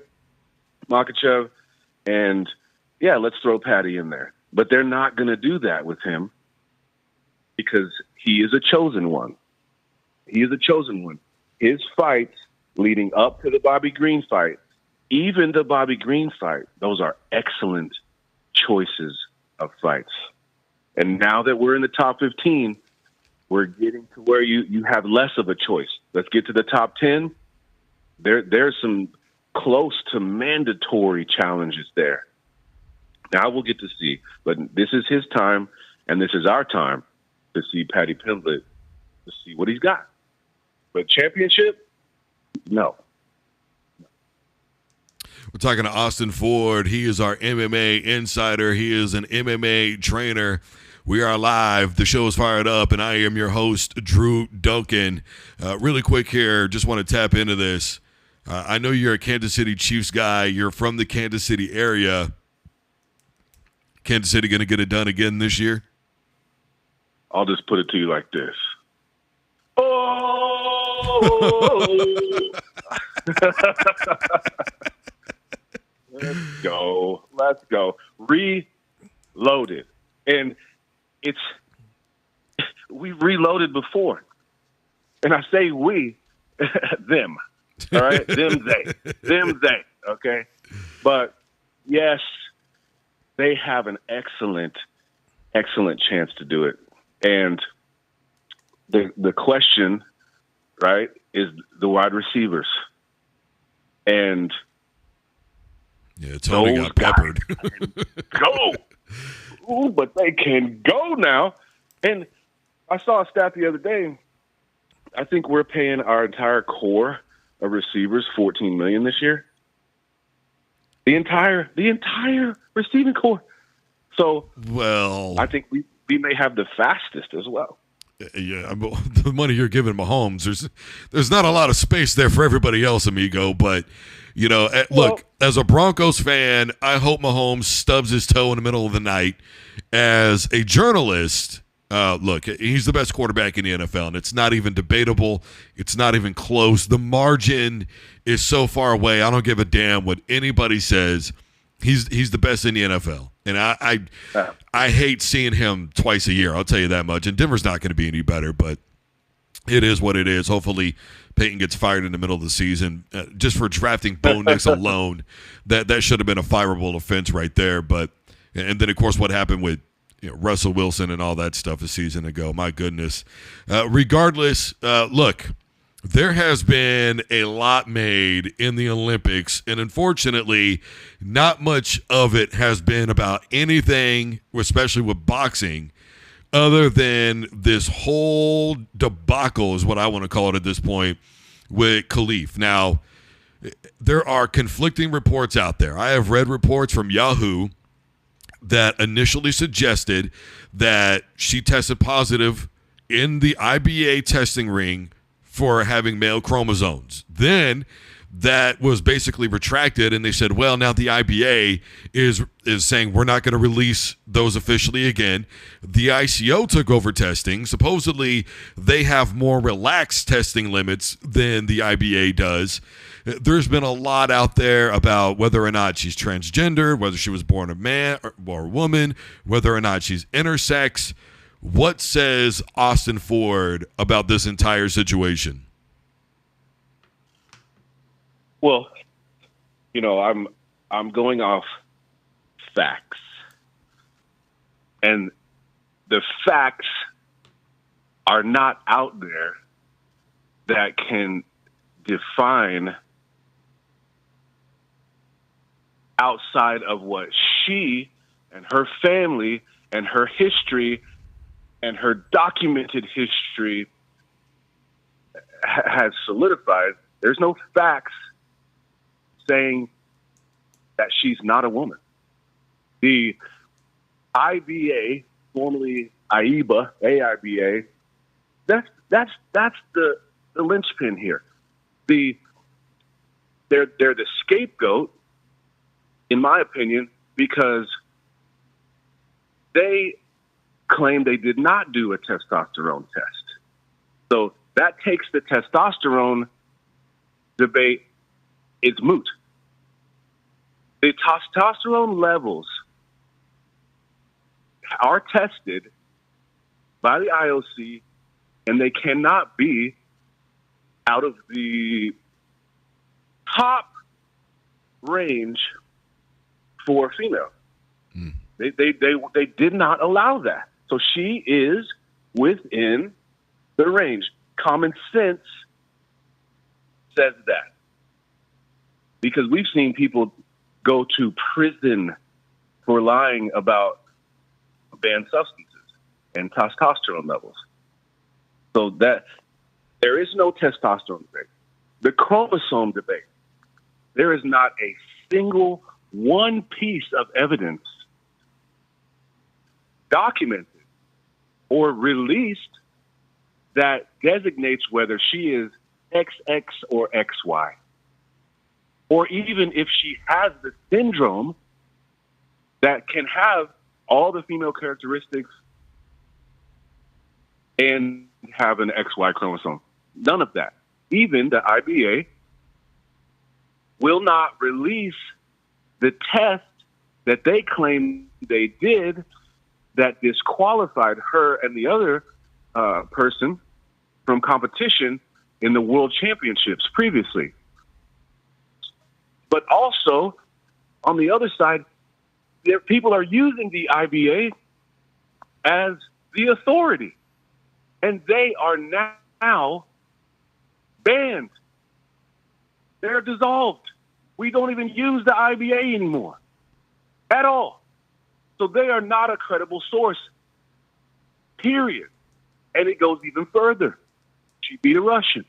Makhachev, and let's throw Patty in there. But they're not going to do that with him because he is a chosen one. He is a chosen one. His fights leading up to the Bobby Green fight, even the Bobby Green fight, those are excellent choices of fights. And now that we're in the top 15, we're getting to where you have less of a choice. Let's get to the top 10. There's some close to mandatory challenges there. Now we'll get to see. But this is his time, and this is our time to see Paddy Pimblett, to see what he's got. But championship, no. We're talking to Austin Ford. He is our MMA insider. He is an MMA trainer. We are live. The show is fired up, and I am your host, Drew Duncan. Really quick here, just want to tap into this. I know you're a Kansas City Chiefs guy. You're from the Kansas City area. Kansas City going to get it done again this year? I'll just put it to you like this. Oh! Let's go. Reloaded. And we reloaded before. And I say we, them. All right? Them, they. Okay? But, yes, they have an excellent chance to do it. And the question, right, is the wide receivers. And Tony got peppered. Go. Ooh, but they can go now. And I saw a stat the other day. I think we're paying our entire core of receivers $14 million this year. The entire receiving core. So, I think we may have the fastest as well. Yeah, the money you're giving Mahomes, there's not a lot of space there for everybody else, amigo. But look, as a Broncos fan, I hope Mahomes stubs his toe in the middle of the night. As a journalist, look, he's the best quarterback in the NFL, and it's not even debatable. It's not even close. The margin is so far away. I don't give a damn what anybody says. He's the best in the NFL, and I hate seeing him twice a year. I'll tell you that much. And Denver's not going to be any better, but it is what it is. Hopefully, Peyton gets fired in the middle of the season just for drafting Bo Nix alone. That should have been a fireable offense right there. But and then of course what happened with Russell Wilson and all that stuff a season ago. My goodness. Regardless, look. There has been a lot made in the Olympics, and unfortunately, not much of it has been about anything, especially with boxing, other than this whole debacle is what I want to call it at this point with Khalif. Now, there are conflicting reports out there. I have read reports from Yahoo that initially suggested that she tested positive in the IBA testing ring for having male chromosomes. Then that was basically retracted, and they said, well, now the IBA is saying we're not going to release those officially again. The ICO took over testing. Supposedly, they have more relaxed testing limits than the IBA does. There's been a lot out there about whether or not she's transgender, whether she was born a man or a woman, whether or not she's intersex. What says Austin Ford about this entire situation? Well, I'm going off facts. And the facts are not out there that can define outside of what she and her family and her history and her documented history has solidified. There's no facts saying that she's not a woman. The IBA, formerly AIBA, that's the linchpin here. They're the scapegoat, in my opinion, because they claim they did not do a testosterone test. So that takes the testosterone debate, it's moot. The testosterone levels are tested by the IOC, and they cannot be out of the top range for female. Mm. They did not allow that. So she is within the range. Common sense says that. Because we've seen people go to prison for lying about banned substances and testosterone levels. So that there is no testosterone debate. The chromosome debate. There is not a single one piece of evidence documented or released that designates whether she is XX or XY. Or even if she has the syndrome that can have all the female characteristics and have an XY chromosome. None of that. Even the IBA will not release the test that they claim they did that disqualified her and the other person from competition in the world championships previously. But also, on the other side, people are using the IBA as the authority. And they are now banned. They're dissolved. We don't even use the IBA anymore at all. So they are not a credible source, period. And it goes even further. She beat a Russian.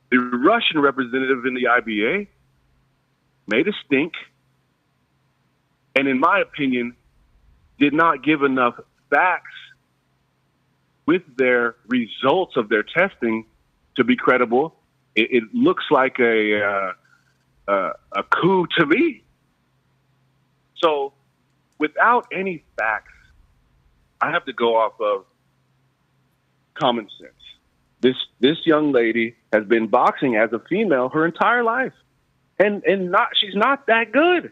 The Russian representative in the IBA made a stink, and in my opinion, did not give enough facts with their results of their testing to be credible. It looks like a coup to me. So without any facts, I have to go off of common sense. This young lady has been boxing as a female her entire life. And she's not that good.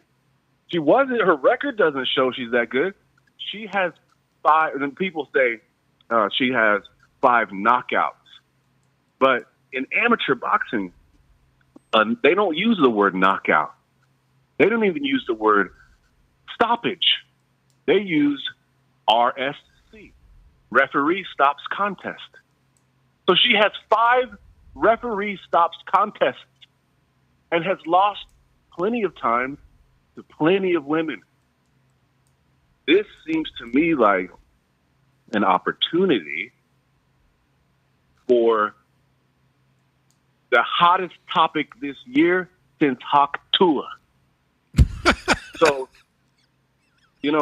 She wasn't. Her record doesn't show she's that good. She has 5. And people say she has 5 knockouts, but in amateur boxing, they don't use the word knockout. They don't even use the word stoppage. They use RSC, referee stops contest. So she has 5 referee stops contests and has lost plenty of time to plenty of women. This seems to me like an opportunity for the hottest topic this year since Hawk Tua. So, and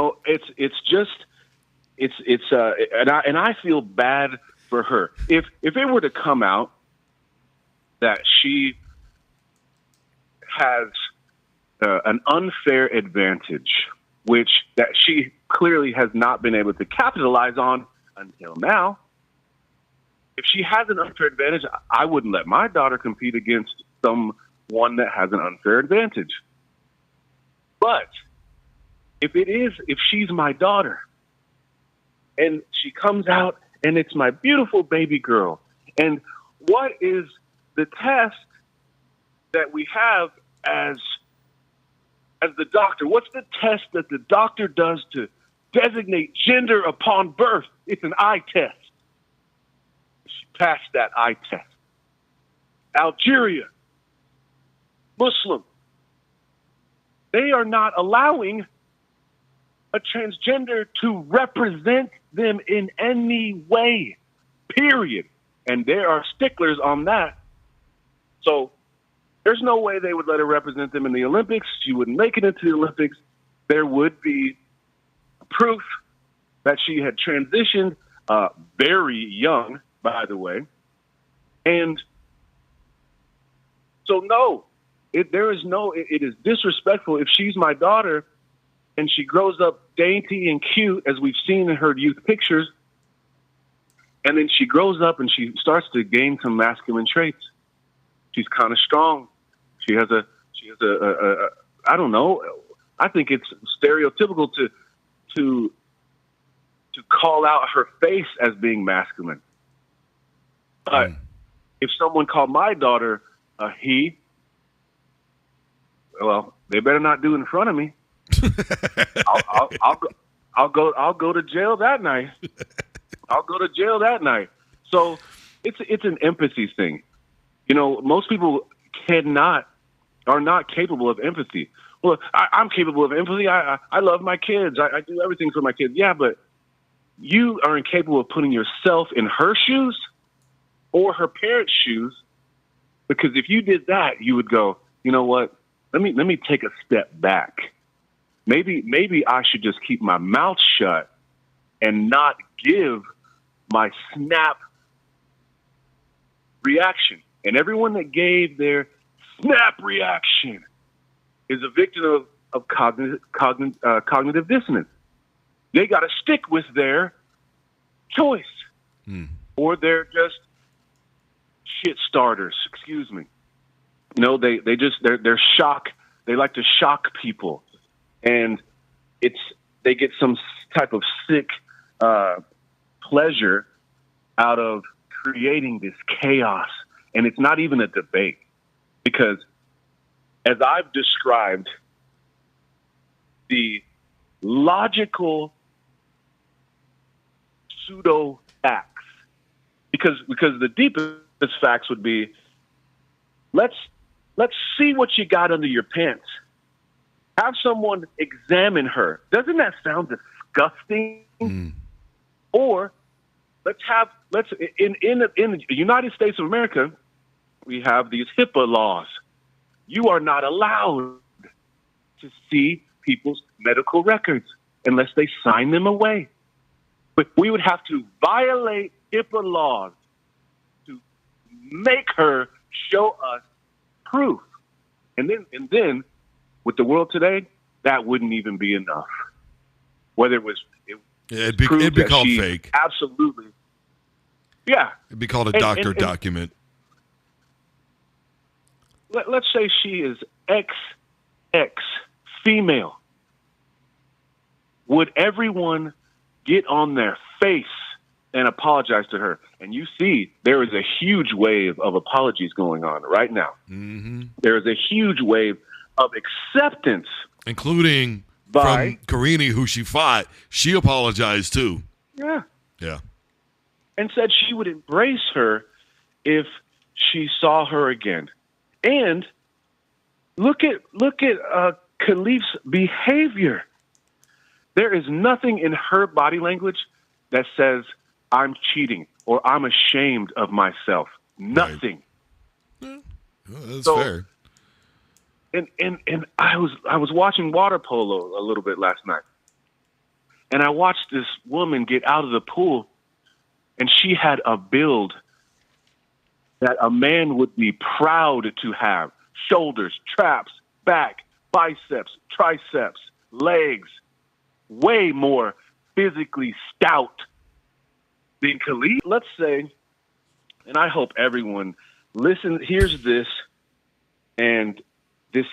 I feel bad for her. If it were to come out that she has an unfair advantage, which that she clearly has not been able to capitalize on until now. If she has an unfair advantage, I wouldn't let my daughter compete against someone that has an unfair advantage. But if she's my daughter and she comes out and it's my beautiful baby girl, and what is the test that we have as the doctor? What's the test that the doctor does to designate gender upon birth? It's an eye test. She passed that eye test. Algeria, Muslim, they are not allowing a transgender to represent them in any way, period. And there are sticklers on that. So there's no way they would let her represent them in the Olympics. She wouldn't make it into the Olympics. There would be proof that she had transitioned very young, by the way. And so, no, it is disrespectful. If she's my daughter and she grows up dainty and cute, as we've seen in her youth pictures, and then she grows up and she starts to gain some masculine traits. She's kind of strong. She has a I don't know. I think it's stereotypical to call out her face as being masculine. But if someone called my daughter a he, well, they better not do it in front of me. I'll go to jail that night. I'll go to jail that night. So it's an empathy thing. You know, most people are not capable of empathy. Well, I'm capable of empathy. I love my kids. I do everything for my kids. Yeah, but you are incapable of putting yourself in her shoes or her parents' shoes, because if you did that, you would go, you know what? Let me take a step back. Maybe I should just keep my mouth shut and not give my snap reaction. And everyone that gave their snap reaction is a victim of cognitive dissonance. They got to stick with their choice, or they're just shit starters. Excuse me. You know, they're shock. They like to shock people, and they get some type of sick pleasure out of creating this chaos. And it's not even a debate, because as I've described the logical pseudo facts, because the deepest facts would be, let's see what you got under your pants. Have someone examine her. Doesn't that sound disgusting? Or let's in the United States of America, we have these HIPAA laws. You are not allowed to see people's medical records unless they sign them away. But we would have to violate HIPAA laws to make her show us proof. And then with the world today, that wouldn't even be enough. Whether it'd be called fake. Absolutely. Yeah. It'd be called a doctor document. Let's say she is XX female. Would everyone get on their face and apologize to her? And you see, there is a huge wave of apologies going on right now. Mm-hmm. There is a huge wave of acceptance, including from Karini, who she fought. She apologized too. Yeah, and said she would embrace her if she saw her again. And look at Khalif's behavior. There is nothing in her body language that says I'm cheating or I'm ashamed of myself. Nothing. Right. Yeah. Well, that's fair. And I was watching water polo a little bit last night, and I watched this woman get out of the pool, and she had a build that a man would be proud to have. shoulders, traps, back, biceps, triceps, legs, way more physically stout than Khalif. Let's say, and I hope everyone hears this, and this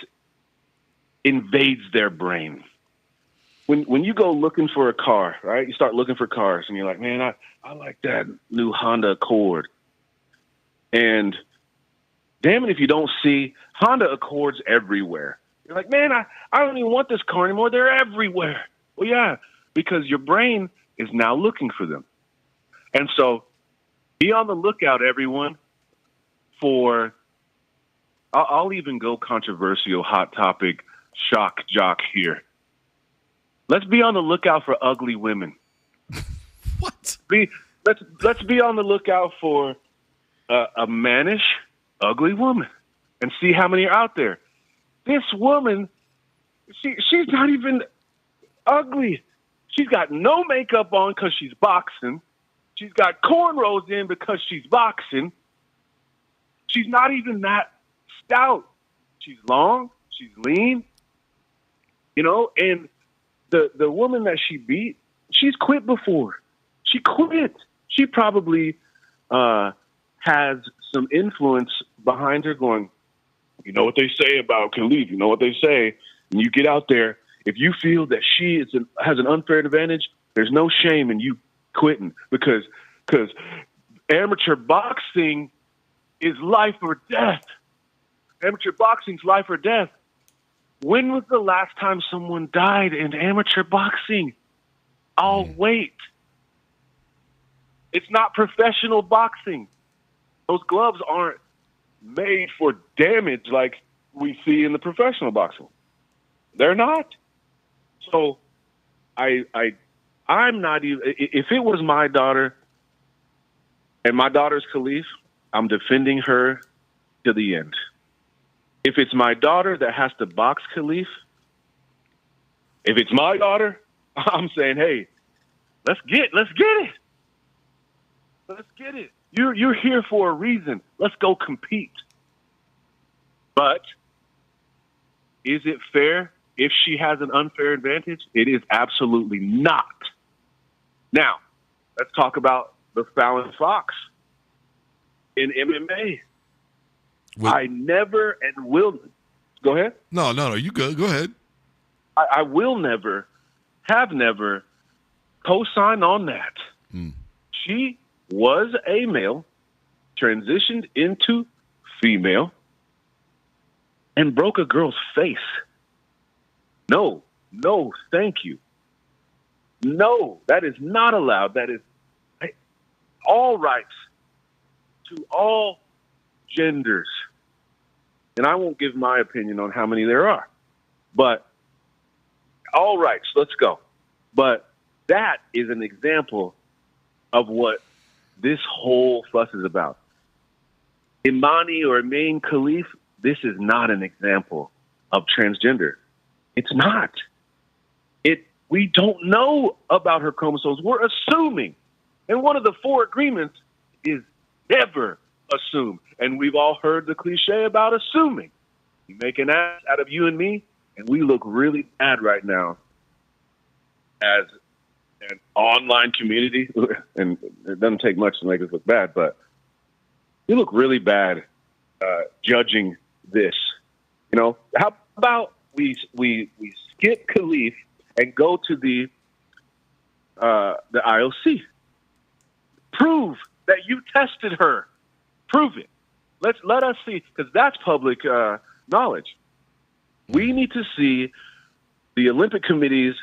invades their brain. When you go looking for a car, right? You start looking for cars, and you're like, man, I like that new Honda Accord. And damn it if you don't see Honda Accords everywhere. You're like, man, I don't even want this car anymore. They're everywhere. Well, yeah, because your brain is now looking for them. And so be on the lookout, everyone, for, I'll even go controversial, hot topic, shock jock here. Let's be on the lookout for ugly women. What? Let's be on the lookout for a mannish, ugly woman, and see how many are out there. This woman, she's not even ugly. She's got no makeup on because she's boxing. She's got cornrows in because she's boxing. She's not even that stout. She's long. She's lean. And the woman that she beat, she's quit before. She quit. She probably has some influence behind her going, you know what they say about Khalif, you know what they say. And you get out there, if you feel that she has an unfair advantage, there's no shame in you quitting because amateur boxing is life or death. Amateur boxing's life or death. When was the last time someone died in amateur boxing? I'll wait. It's not professional boxing. Those gloves aren't made for damage like we see in the professional boxing. They're not. So I'm not even, if it was my daughter and my daughter's Khalif, I'm defending her to the end. If it's my daughter that has to box Khalif, if it's my daughter, I'm saying, hey, let's get it. Let's get it. You're here for a reason. Let's go compete. But is it fair if she has an unfair advantage? It is absolutely not. Now, let's talk about the Fallon Fox in MMA. I never and will. Go ahead. No, you go. Go ahead. I will never, have never co-signed on that. She was a male, transitioned into female, and broke a girl's face. No, thank you. No, that is not allowed. That is all rights to all genders. And I won't give my opinion on how many there are. But all rights, let's go. But that is an example of what this whole fuss is about. Imani or Main Khalif, this is not an example of transgender. It's not. We don't know about her chromosomes. We're assuming. And one of the 4 agreements is never assume. And we've all heard the cliche about assuming. You make an ass out of you and me, and we look really bad right now as an online community. And it doesn't take much to make us look bad, but we look really bad judging this. How about we skip Khalif and go to the IOC? Prove that you tested her. Prove it. Let us see, because that's public knowledge. We need to see the Olympic Committee's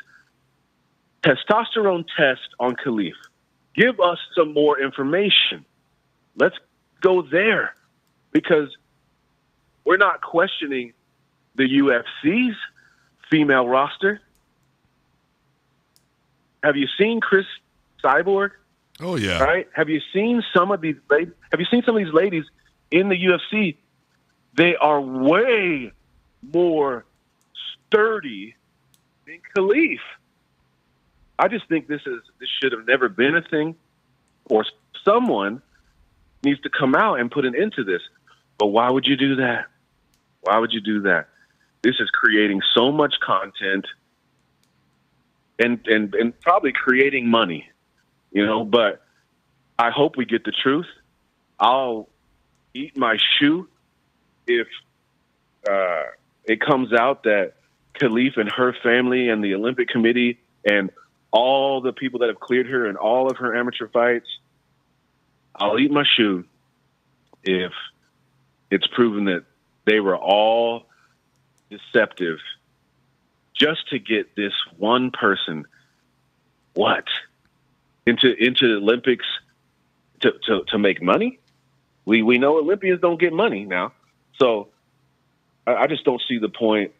testosterone test on Khalif. Give us some more information. Let's go there, because we're not questioning the UFC's female roster. Have you seen Chris Cyborg? Oh yeah. Right? Have you seen some of these ladies in the UFC? They are way more sturdy than Khalif. I just think this should have never been a thing, or someone needs to come out and put an end to this. But why would you do that? Why would you do that? This is creating so much content and probably creating money, but I hope we get the truth. I'll eat my shoe if it comes out that Khalif and her family and the Olympic Committee and all the people that have cleared her in all of her amateur fights, I'll eat my shoe if it's proven that they were all deceptive just to get this one person into the Olympics to make money. We know Olympians don't get money now, so I just don't see the point.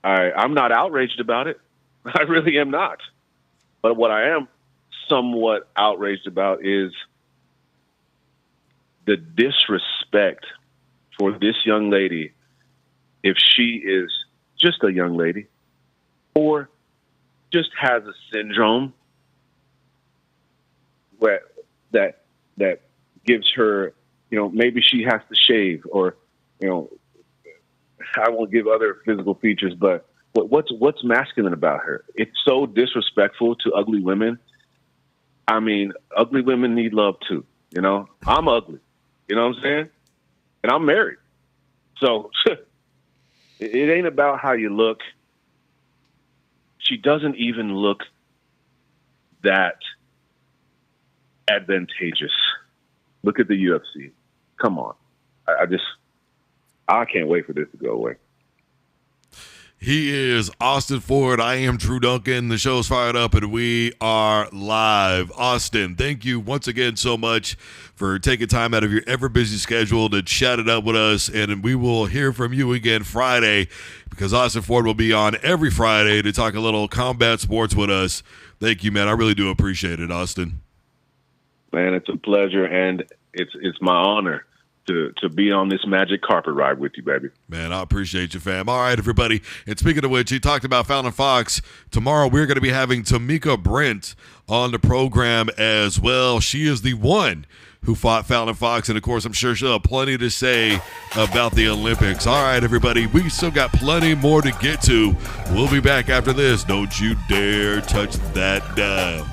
I'm not outraged about it. I really am not. But what I am somewhat outraged about is the disrespect for this young lady, if she is just a young lady or just has a syndrome where that gives her, maybe she has to shave or, I won't give other physical features, but what's masculine about her? It's so disrespectful to ugly women. I mean, ugly women need love too. I'm ugly. You know what I'm saying? And I'm married. So it ain't about how you look. She doesn't even look that advantageous. Look at the UFC. Come on. I can't wait for this to go away. He is Austin Ford. I am Drew Duncan. The show's fired up and we are live. Austin, thank you once again so much for taking time out of your ever busy schedule to chat it up with us. And we will hear from you again Friday because Austin Ford will be on every Friday to talk a little combat sports with us. Thank you, man. I really do appreciate it, Austin. Man, it's a pleasure and it's my honor to be on this magic carpet ride with you, baby. Man, I appreciate you, fam. All right, everybody. And speaking of which, he talked about Fallon Fox. Tomorrow, we're going to be having Tamika Brent on the program as well. She is the one who fought Fallon Fox. And, of course, I'm sure she'll have plenty to say about the Olympics. All right, everybody. We still got plenty more to get to. We'll be back after this. Don't you dare touch that dial.